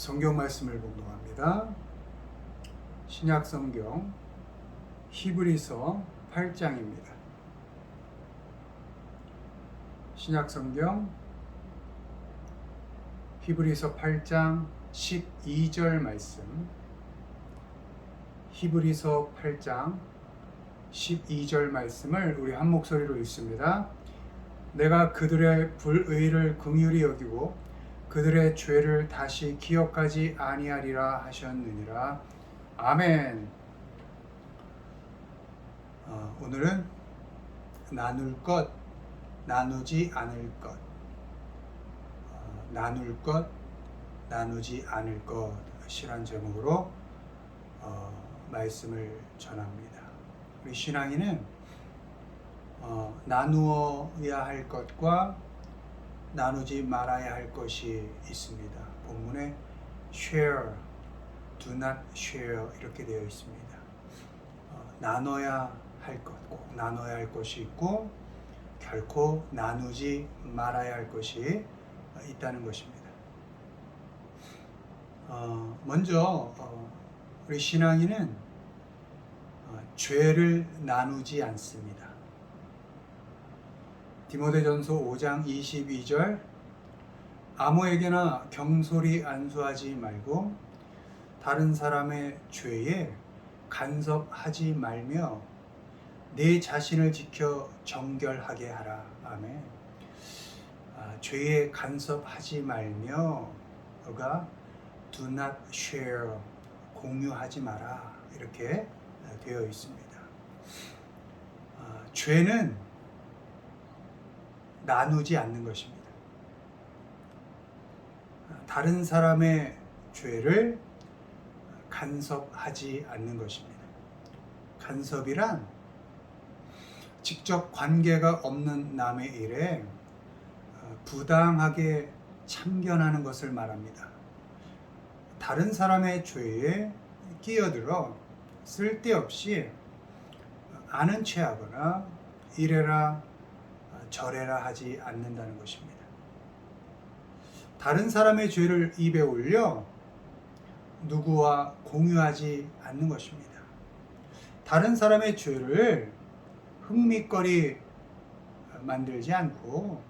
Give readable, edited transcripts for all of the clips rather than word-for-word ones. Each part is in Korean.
성경 말씀을 봉독합니다. 신약 성경 히브리서 8장입니다. 신약 성경 히브리서 8장 12절 말씀. 히브리서 8장 12절 말씀을 우리 한 목소리로 읽습니다. 내가 그들의 불의를 긍휼히 여기고 그들의 죄를 다시 기억하지 아니하리라 하셨느니라. 아멘. 오늘은 나눌 것, 나누지 않을 것, 나눌 것, 나누지 않을 것이란 제목으로 말씀을 전합니다. 우리 신앙인은 나누어야 할 것과 나누지 말아야 할 것이 있습니다. 본문에 share, do not share 이렇게 되어 있습니다. 나눠야 할 것, 꼭 나눠야 할 것이 있고 결코 나누지 말아야 할 것이 있다는 것입니다. 먼저 우리 신앙인은 죄를 나누지 않습니다. 디모데전서 5장 22절 아무에게나 경솔히 안수하지 말고 다른 사람의 죄에 간섭하지 말며 내 자신을 지켜 정결하게 하라. 아멘. 죄에 간섭하지 말며가 do not share, 공유하지 마라 이렇게 되어 있습니다. 죄는 나누지 않는 것입니다. 다른 사람의 죄를 간섭하지 않는 것입니다. 간섭이란 직접 관계가 없는 남의 일에 부당하게 참견하는 것을 말합니다. 다른 사람의 죄에 끼어들어 쓸데없이 아는 체하거나 이래라 저래라 하지 않는다는 것입니다. 다른 사람의 죄를 입에 올려 누구와 공유하지 않는 것입니다. 다른 사람의 죄를 흥미거리 만들지 않고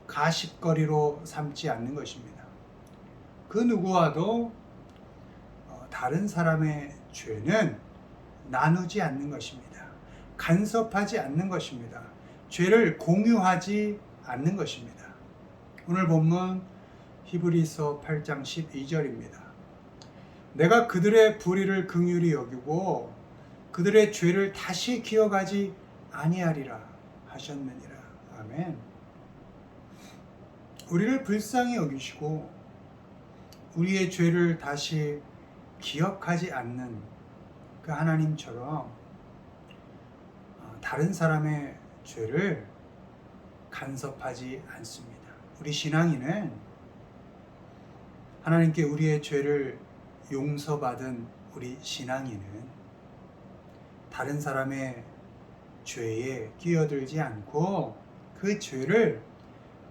가십거리로 삼지 않는 것입니다. 그 누구와도 다른 사람의 죄는 나누지 않는 것입니다. 간섭하지 않는 것입니다. 죄를 공유하지 않는 것입니다. 오늘 본문 히브리서 8장 12절입니다. 내가 그들의 불의를 긍휼히 여기고 그들의 죄를 다시 기억하지 아니하리라 하셨느니라. 아멘. 우리를 불쌍히 여기시고 우리의 죄를 다시 기억하지 않는 그 하나님처럼 다른 사람의 죄를 간섭하지 않습니다. 우리 신앙인은 하나님께 우리의 죄를 용서받은 우리 신앙인은 다른 사람의 죄에 끼어들지 않고 그 죄를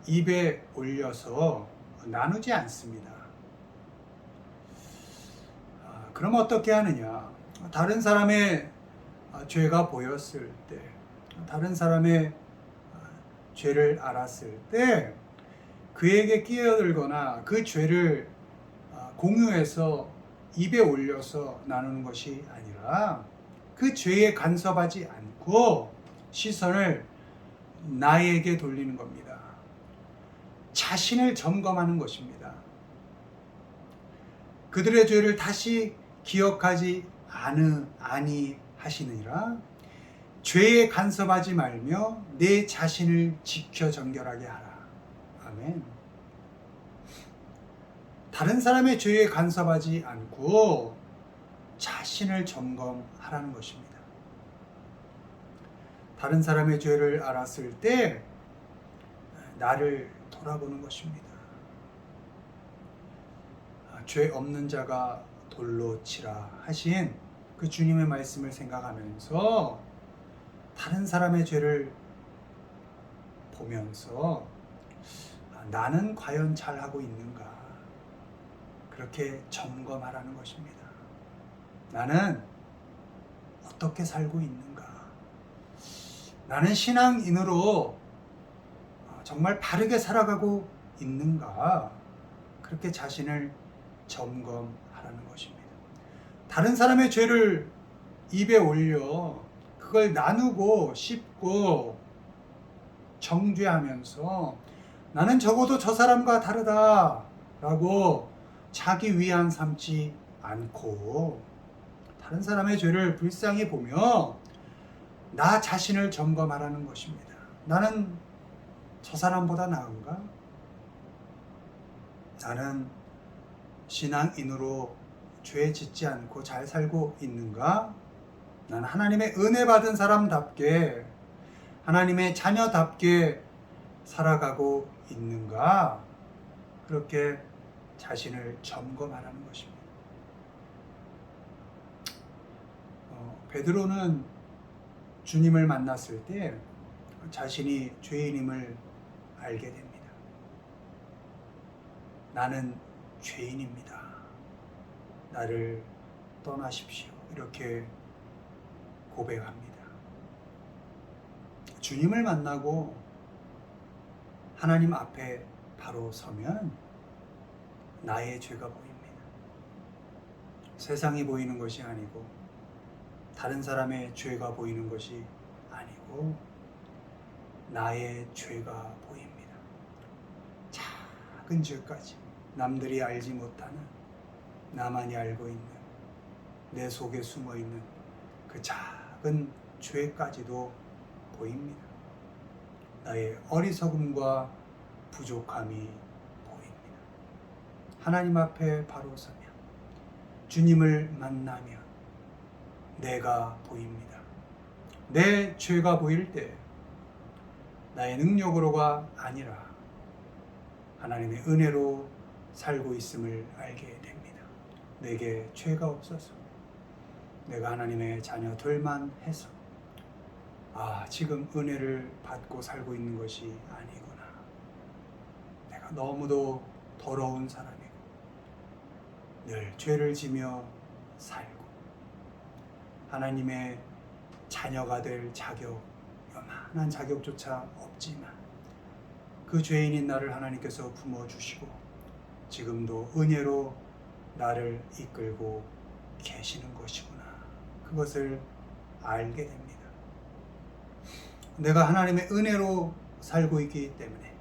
입에 올려서 나누지 않습니다. 그럼 어떻게 하느냐? 다른 사람의 죄가 보였을 때, 다른 사람의 죄를 알았을 때 그에게 끼어들거나 그 죄를 공유해서 입에 올려서 나누는 것이 아니라 그 죄에 간섭하지 않고 시선을 나에게 돌리는 겁니다. 자신을 점검하는 것입니다. 그들의 죄를 다시 기억하지 아니하시느니라. 죄에 간섭하지 말며 내 자신을 지켜 정결하게 하라. 아멘. 다른 사람의 죄에 간섭하지 않고 자신을 점검하라는 것입니다. 다른 사람의 죄를 알았을 때 나를 돌아보는 것입니다. 죄 없는 자가 돌로 치라 하신 그 주님의 말씀을 생각하면서 다른 사람의 죄를 보면서 나는 과연 잘하고 있는가? 그렇게 점검하라는 것입니다. 나는 어떻게 살고 있는가? 나는 신앙인으로 정말 바르게 살아가고 있는가? 그렇게 자신을 점검하라는 것입니다. 다른 사람의 죄를 입에 올려 그걸 나누고 씹고 정죄하면서 나는 적어도 저 사람과 다르다라고 자기 위안 삼지 않고 다른 사람의 죄를 불쌍히 보며 나 자신을 점검하라는 것입니다. 나는 저 사람보다 나은가? 나는 신앙인으로 죄 짓지 않고 잘 살고 있는가? 나는 하나님의 은혜 받은 사람답게 하나님의 자녀답게 살아가고 있는가? 그렇게 자신을 점검하라는 것입니다. 베드로는 주님을 만났을 때 자신이 죄인임을 알게 됩니다. 나는 죄인입니다. 나를 떠나십시오. 이렇게 고백합니다. 주님을 만나고 하나님 앞에 바로 서면 나의 죄가 보입니다. 세상이 보이는 것이 아니고 다른 사람의 죄가 보이는 것이 아니고 나의 죄가 보입니다. 작은 죄까지 남들이 알지 못하는 나만이 알고 있는 내 속에 숨어 있는 그 작은 죄까지도 보입니다. 나의 어리석음과 부족함이 보입니다. 하나님 앞에 바로 서면 주님을 만나면 내가 보입니다. 내 죄가 보일 때 나의 능력으로가 아니라 하나님의 은혜로 살고 있음을 알게 됩니다. 내게 죄가 없어서 내가 하나님의 자녀 될만 해서 지금 은혜를 받고 살고 있는 것이 아니구나. 내가 너무도 더러운 사람이고 늘 죄를 지며 살고 하나님의 자녀가 될 자격, 요만한 자격조차 없지만 그 죄인인 나를 하나님께서 품어주시고 지금도 은혜로 나를 이끌고 계시는 것이구나. 그것을 알게 됩니다. 내가 하나님의 은혜로 살고 있기 때문에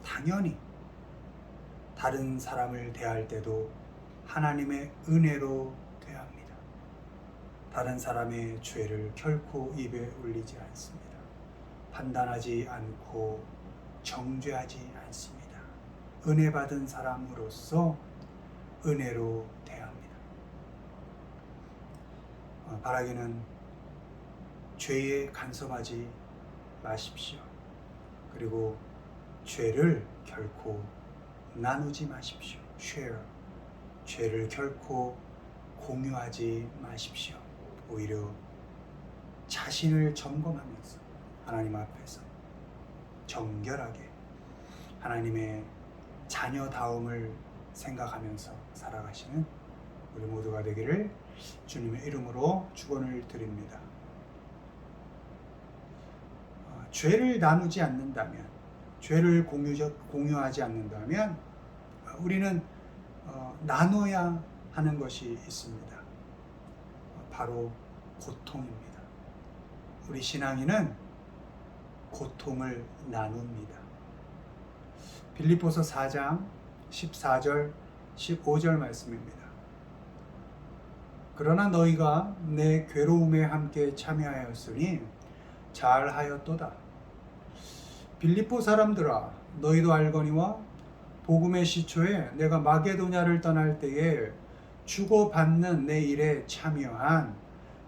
당연히 다른 사람을 대할 때도 하나님의 은혜로 대합니다. 다른 사람의 죄를 결코 입에 올리지 않습니다. 판단하지 않고 정죄하지 않습니다. 은혜 받은 사람으로서 은혜로 대합니다. 바라기는 죄에 간섭하지 마십시오. 그리고 죄를 결코 나누지 마십시오. share. 죄를 결코 공유하지 마십시오. 오히려 자신을 점검하면서 하나님 앞에서 정결하게 하나님의 자녀다움을 생각하면서 살아가시는 우리 모두가 되기를 주님의 이름으로 축원을 드립니다. 죄를 나누지 않는다면, 죄를 공유하지 않는다면 우리는 나눠야 하는 것이 있습니다. 바로 고통입니다. 우리 신앙인은 고통을 나눕니다. 빌립보서 4장 14절 15절 말씀입니다. 그러나 너희가 내 괴로움에 함께 참여하였으니 잘하였도다. 빌립보 사람들아, 너희도 알거니와 복음의 시초에 내가 마게도냐를 떠날 때에 주고받는 내 일에 참여한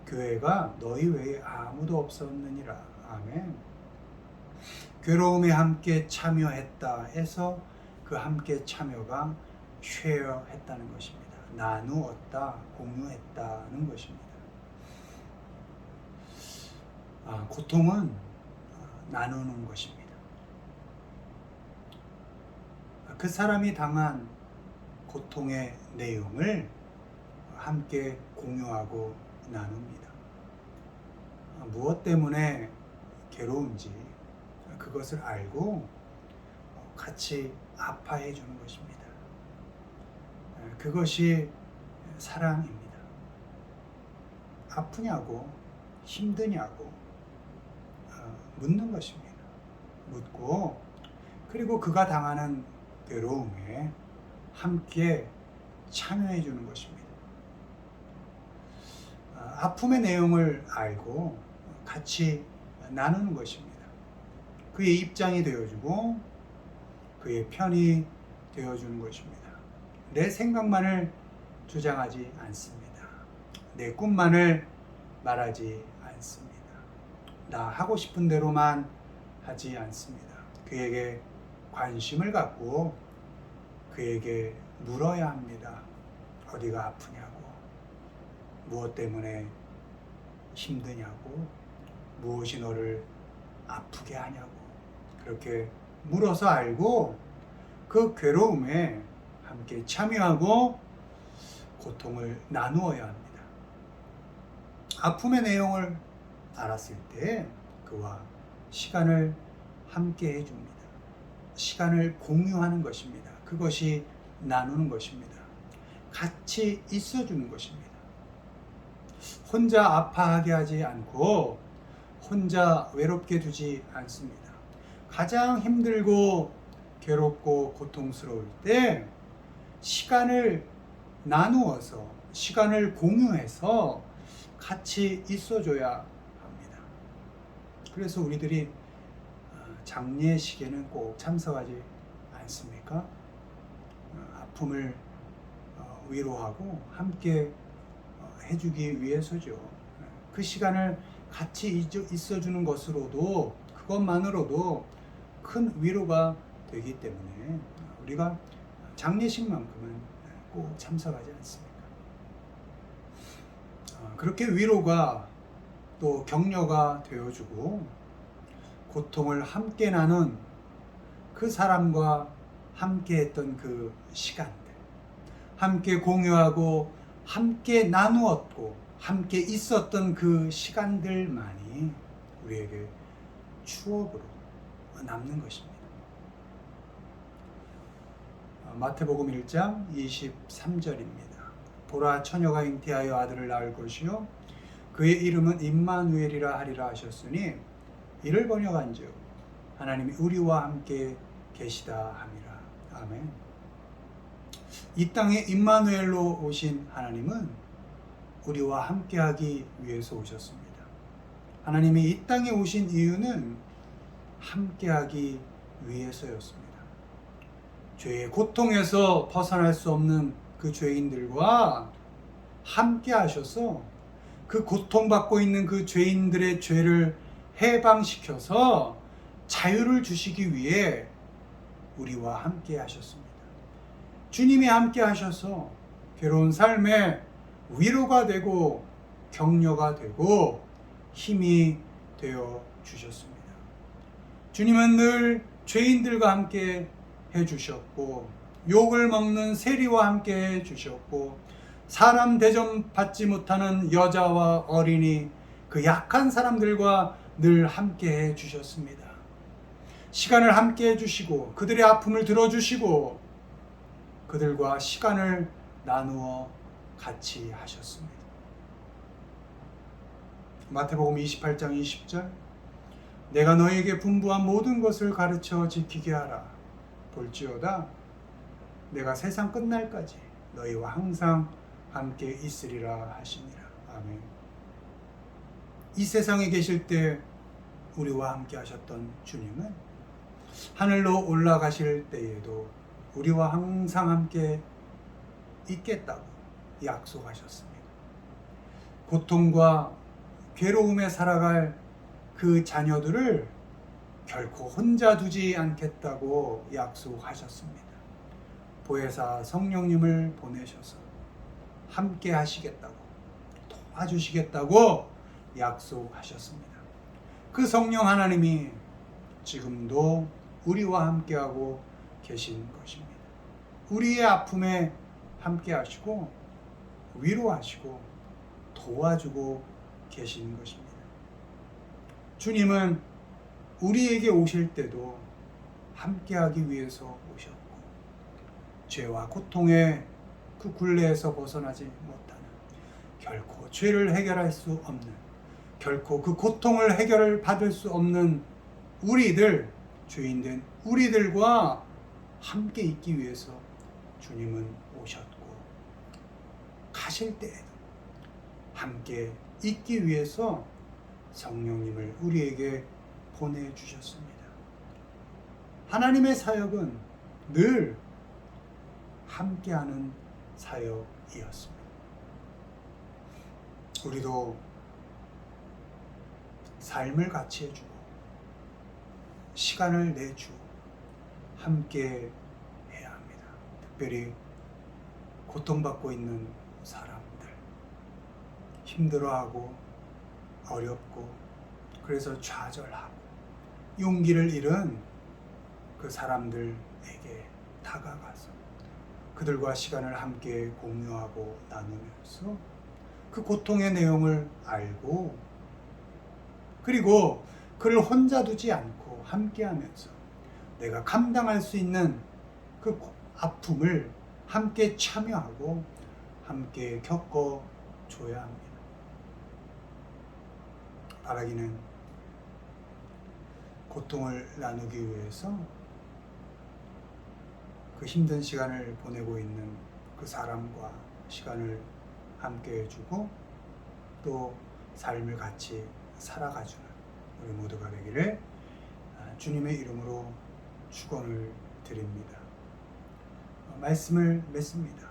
교회가 너희 외에 아무도 없었느니라. 아멘. 괴로움에 함께 참여했다 해서 그 함께 참여가 share 했다는 것입니다. 나누었다, 공유했다는 것입니다. 고통은 나누는 것입니다. 그 사람이 당한 고통의 내용을 함께 공유하고 나눕니다. 무엇 때문에 괴로운지 그것을 알고 같이 아파해 주는 것입니다. 그것이 사랑입니다. 아프냐고, 힘드냐고 묻는 것입니다. 묻고, 그리고 그가 당하는 괴로움에 함께 참여해 주는 것입니다. 아픔의 내용을 알고 같이 나누는 것입니다. 그의 입장이 되어주고 그의 편이 되어주는 것입니다. 내 생각만을 주장하지 않습니다. 내 꿈만을 말하지 않습니다. 나 하고 싶은 대로만 하지 않습니다. 그에게 관심을 갖고 그에게 물어야 합니다. 어디가 아프냐고, 무엇 때문에 힘드냐고, 무엇이 너를 아프게 하냐고, 그렇게 물어서 알고 그 괴로움에 함께 참여하고 고통을 나누어야 합니다. 아픔의 내용을 알았을 때 그와 시간을 함께 해줍니다. 시간을 공유하는 것입니다. 그것이 나누는 것입니다. 같이 있어주는 것입니다. 혼자 아파하게 하지 않고 혼자 외롭게 두지 않습니다. 가장 힘들고 괴롭고 고통스러울 때 시간을 나누어서, 시간을 공유해서 같이 있어줘야 합니다. 그래서 우리들이 장례식에는 꼭 참석하지 않습니까? 아픔을 위로하고 함께 해주기 위해서죠. 그 시간을 같이 있어주는 것으로도, 그것만으로도 큰 위로가 되기 때문에 우리가 장례식만큼은 꼭 참석하지 않습니까? 그렇게 위로가 또 격려가 되어주고 고통을 함께 나눈 그 사람과 함께 했던 그 시간들, 함께 공유하고 함께 나누었고 함께 있었던 그 시간들만이 우리에게 추억으로 남는 것입니다. 마태복음 1장 23절입니다. 보라, 처녀가 잉태하여 아들을 낳을 것이요 그의 이름은 임마누엘이라 하리라 하셨으니 이를 번역한즉 하나님이 우리와 함께 계시다 함이라. 아멘. 이 땅에 임마누엘로 오신 하나님은 우리와 함께하기 위해서 오셨습니다. 하나님이 이 땅에 오신 이유는 함께하기 위해서였습니다. 죄의 고통에서 벗어날 수 없는 그 죄인들과 함께 하셔서 그 고통받고 있는 그 죄인들의 죄를 해방시켜서 자유를 주시기 위해 우리와 함께 하셨습니다. 주님이 함께 하셔서 괴로운 삶에 위로가 되고 격려가 되고 힘이 되어 주셨습니다. 주님은 늘 죄인들과 함께 해주셨고 욕을 먹는 세리와 함께 해주셨고 사람 대접 받지 못하는 여자와 어린이, 그 약한 사람들과 늘 함께 해주셨습니다. 시간을 함께 해주시고 그들의 아픔을 들어주시고 그들과 시간을 나누어 같이 하셨습니다. 마태복음 28장 20절 내가 너에게 분부한 모든 것을 가르쳐 지키게 하라. 볼지어다 내가 세상 끝날까지 너희와 항상 함께 있으리라 하시니라. 아멘. 이 세상에 계실 때 우리와 함께 하셨던 주님은 하늘로 올라가실 때에도 우리와 항상 함께 있겠다고 약속하셨습니다. 고통과 괴로움에 살아갈 그 자녀들을 결코 혼자 두지 않겠다고 약속하셨습니다. 보혜사 성령님을 보내셔서 함께 하시겠다고, 도와주시겠다고 약속하셨습니다. 그 성령 하나님이 지금도 우리와 함께하고 계신 것입니다. 우리의 아픔에 함께 하시고 위로하시고 도와주고 계시는 것입니다. 주님은 우리에게 오실 때도 함께하기 위해서 오셨고 죄와 고통의 그 굴레에서 벗어나지 못하는, 결코 죄를 해결할 수 없는, 결코 그 고통을 해결을 받을 수 없는 우리들, 죄인된 우리들과 함께 있기 위해서 주님은 오셨고, 가실 때에도 함께 있기 위해서 성령님을 우리에게 보내주셨습니다. 하나님의 사역은 늘 함께하는 사역이었습니다. 우리도 삶을 같이 해주고 시간을 내주고 함께 해야 합니다. 특별히 고통받고 있는 사람들, 힘들어하고 어렵고 그래서 좌절하고 용기를 잃은 그 사람들에게 다가가서 그들과 시간을 함께 공유하고 나누면서 그 고통의 내용을 알고, 그리고 그를 혼자 두지 않고 함께하면서 내가 감당할 수 있는 그 아픔을 함께 참여하고 함께 겪어줘야 합니다. 바라기는 고통을 나누기 위해서 그 힘든 시간을 보내고 있는 그 사람과 시간을 함께 해주고 또 삶을 같이 살아가주는 우리 모두가 되기를 주님의 이름으로 축원을 드립니다. 말씀을 맺습니다.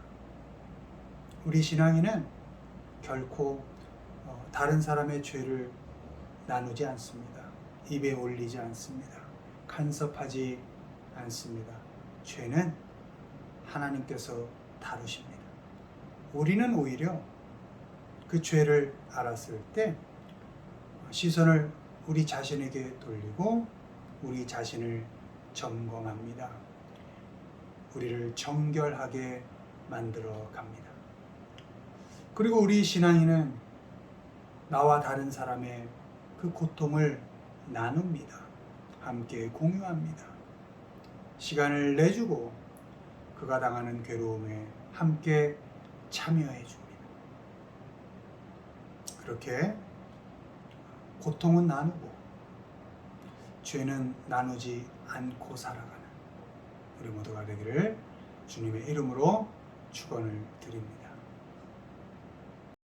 우리 신앙인은 결코 다른 사람의 죄를 나누지 않습니다. 입에 올리지 않습니다. 간섭하지 않습니다. 죄는 하나님께서 다루십니다. 우리는 오히려 그 죄를 알았을 때 시선을 우리 자신에게 돌리고 우리 자신을 점검합니다. 우리를 정결하게 만들어 갑니다. 그리고 우리 신앙인은 나와 다른 사람의 그 고통을 나눕니다. 함께 공유합니다. 시간을 내주고 그가 당하는 괴로움에 함께 참여해 줍니다. 그렇게 고통은 나누고 죄는 나누지 않고 살아가는 우리 모두가 되기를 주님의 이름으로 축원을 드립니다.